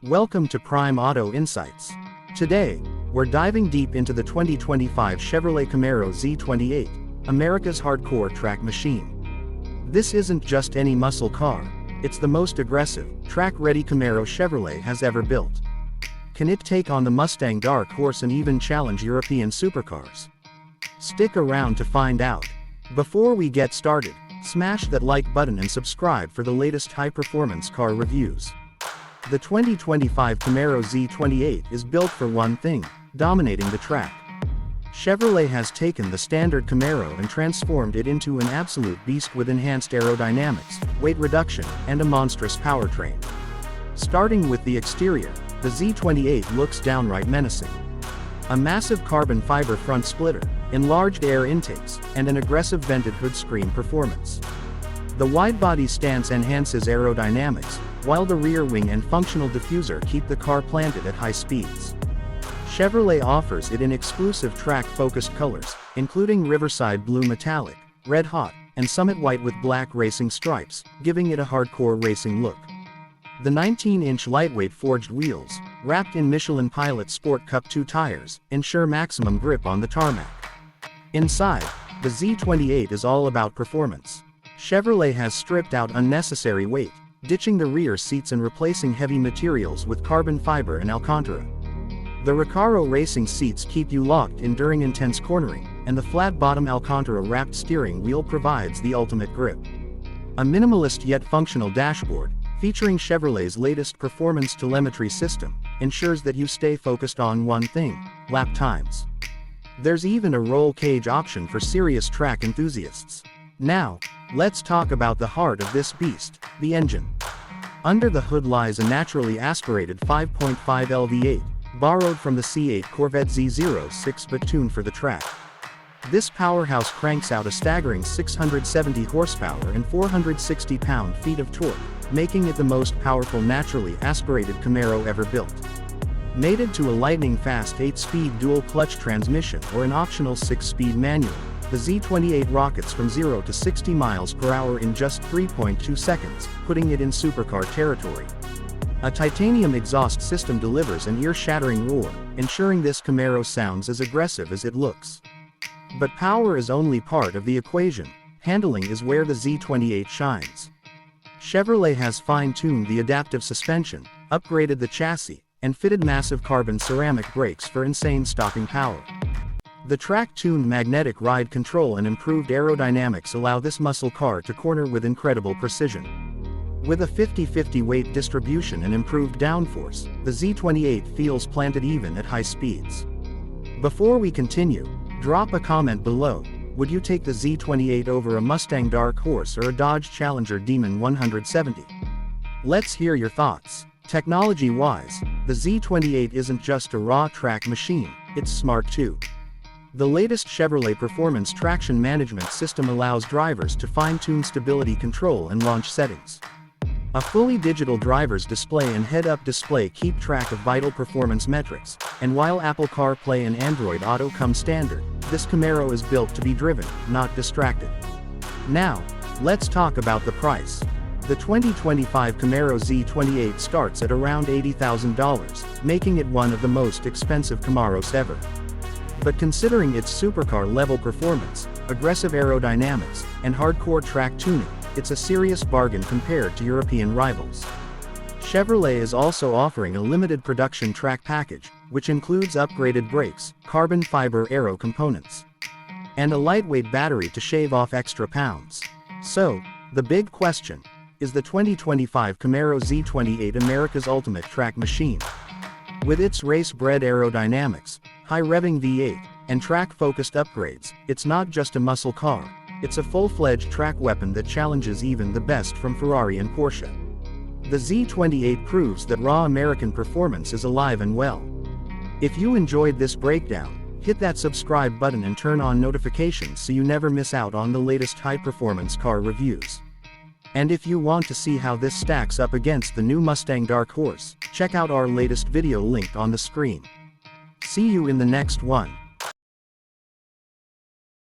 Welcome to Prime Auto Insights. Today, we're diving deep into the 2025 Chevrolet Camaro Z28, America's hardcore track machine. This isn't just any muscle car, it's the most aggressive, track-ready Camaro Chevrolet has ever built. Can it take on the Mustang dark horse and even challenge European supercars? Stick around to find out. Before we get started, smash that like button and subscribe for the latest high-performance car reviews. The 2025 Camaro Z28 is built for one thing: dominating the track. Chevrolet has taken the standard Camaro and transformed it into an absolute beast with enhanced aerodynamics, weight reduction, and a monstrous powertrain. Starting with the exterior, the Z28 looks downright menacing. A massive carbon fiber front splitter, enlarged air intakes, and an aggressive vented hood screen performance. The wide-body stance enhances aerodynamics, while the rear wing and functional diffuser keep the car planted at high speeds. Chevrolet offers it in exclusive track-focused colors, including Riverside Blue Metallic, Red Hot, and Summit White with black racing stripes, giving it a hardcore racing look. The 19-inch lightweight forged wheels, wrapped in Michelin Pilot Sport Cup 2 tires, ensure maximum grip on the tarmac. Inside, the Z28 is all about performance. Chevrolet has stripped out unnecessary weight, ditching the rear seats and replacing heavy materials with carbon fiber and Alcantara. The Recaro racing seats keep you locked in during intense cornering, and the flat-bottom Alcantara-wrapped steering wheel provides the ultimate grip. A minimalist yet functional dashboard, featuring Chevrolet's latest performance telemetry system, ensures that you stay focused on one thing: lap times. There's even a roll cage option for serious track enthusiasts. Now, let's talk about the heart of this beast, the engine. Under the hood lies a naturally aspirated 5.5 L V8, borrowed from the C8 Corvette Z06 but tuned for the track. This powerhouse cranks out a staggering 670 horsepower and 460 pound-feet of torque, making it the most powerful naturally aspirated Camaro ever built. Mated to a lightning-fast 8-speed dual-clutch transmission or an optional 6-speed manual, the Z28 rockets from 0 to 60 miles per hour in just 3.2 seconds, putting it in supercar territory. A titanium exhaust system delivers an ear-shattering roar, ensuring this Camaro sounds as aggressive as it looks. But power is only part of the equation. Handling is where the Z28 shines. Chevrolet has fine-tuned the adaptive suspension, upgraded the chassis, and fitted massive carbon ceramic brakes for insane stopping power. The track-tuned magnetic ride control and improved aerodynamics allow this muscle car to corner with incredible precision. With a 50-50 weight distribution and improved downforce, the Z28 feels planted even at high speeds. Before we continue, drop a comment below. Would you take the Z28 over a Mustang Dark Horse or a Dodge Challenger Demon 170? Let's hear your thoughts. Technology-wise, the Z28 isn't just a raw track machine, it's smart too. The latest Chevrolet Performance Traction Management System allows drivers to fine-tune stability control and launch settings. A fully digital driver's display and head-up display keep track of vital performance metrics, and while Apple CarPlay and Android Auto come standard, this Camaro is built to be driven, not distracted. Now, let's talk about the price. The 2025 Camaro Z28 starts at around $80,000, making it one of the most expensive Camaros ever. But considering its supercar-level performance, aggressive aerodynamics, and hardcore track tuning, it's a serious bargain compared to European rivals. Chevrolet is also offering a limited production track package, which includes upgraded brakes, carbon fiber aero components, and a lightweight battery to shave off extra pounds. So, the big question: is the 2025 Camaro Z28 America's ultimate track machine? With its race-bred aerodynamics, high-revving V8, and track-focused upgrades, it's not just a muscle car, it's a full-fledged track weapon that challenges even the best from Ferrari and Porsche. The Z28 proves that raw American performance is alive and well. If you enjoyed this breakdown, hit that subscribe button and turn on notifications so you never miss out on the latest high-performance car reviews. And if you want to see how this stacks up against the new Mustang Dark Horse, check out our latest video linked on the screen. See you in the next one.